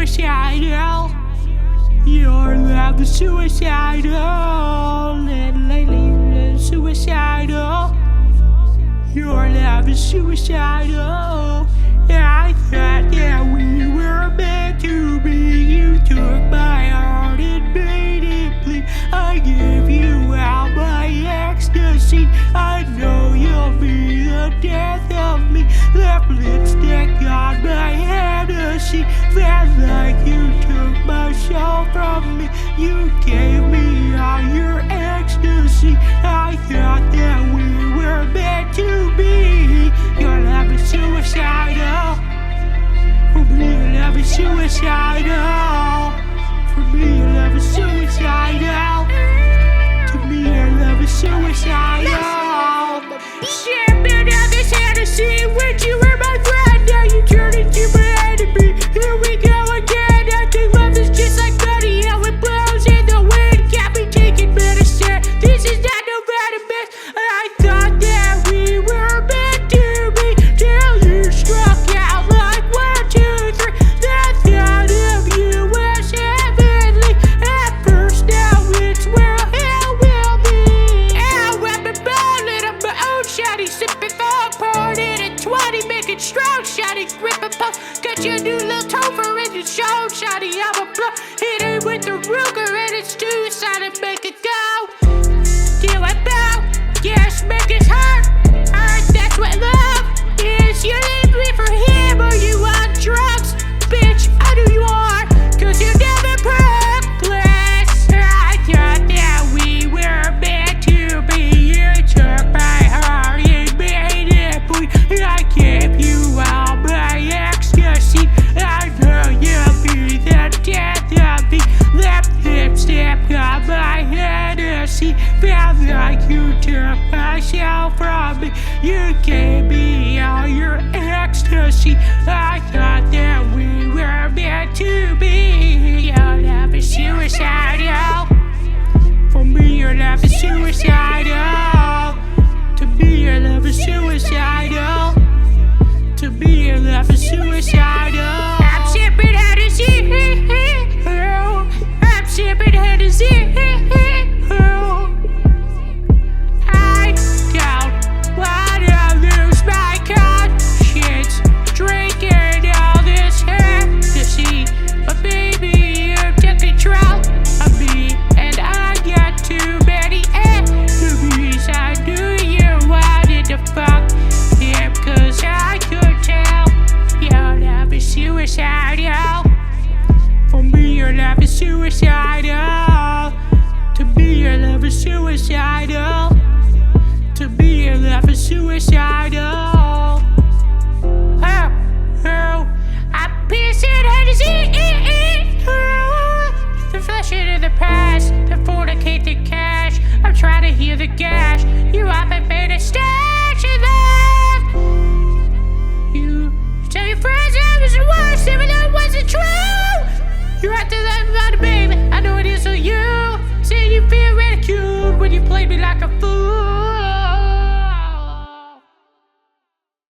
suicidal. Your love is suicidal. And lately, suicidal. Your love is suicidal. I thought that we were meant to be. You took my heart and made it bleed. I gave you all my ecstasy. I know you'll be the death of me. Left lipstick on my Hennessy. Felt like you took my soul from me. You gave me all your ecstasy. I thought that we were meant to be. Your love is suicidal. For me, your love is suicidal. For me, your love is suicidal. To me, your love is suicidal. Champion of this Hennessy, when you were my friend, now you turn into my enemy. Here we go again, acting love is just like money, how it blows in the wind. Got me taking medicine, this is not no vitamins. I thought that we were meant to be, till you struck out like 1, 2, 3. The thought of you was heavenly. At first, now it's where hell will be. Now I've been balling on my own shotty, sipping fog, pouring in at 20, making strong shotty, ripping puff. Got your new little Topher in your show shotty. I'm a blow, hit it with the Ruger and it's two-sided, make it go. Till I bow, yes, make it hurt. That's what love is. You leave me for him or you on drugs. Bitch, I know you are, cause you never progress. I thought that we were meant to be. You took my heart and made it bleed. I gave you all my ecstasy. I know you'll be the death of me. Left lipstick on my Hennessy. Felt like you took my soul from me. You gave me all your ecstasy. I thought that we were meant to be. Your love is suicidal. For me, your love is suicidal. To me, your love is suicidal. To me, your love is suicidal. I'm sipping Hennessy. I'm sipping Hennessy. I don't wanna lose my conscience drinking all this Hennessy. But baby, you took control of me, and I got too many enemies. I knew you wanted to fuck him, cause I could tell. Your love is suicidal. For me, your love is suicidal. To me, your love is suicidal. To me, your love is suicidal. Oh, I'm pissing Hennessy. The flesh into the past, to fornicate the cash. I'm trying to heal the gash. You haven't made a stash of love. You tell your friends I was the worst, even though it wasn't true. You have to let me out, baby. I know it is on you. Say you feel ridiculed when you play me like a fool.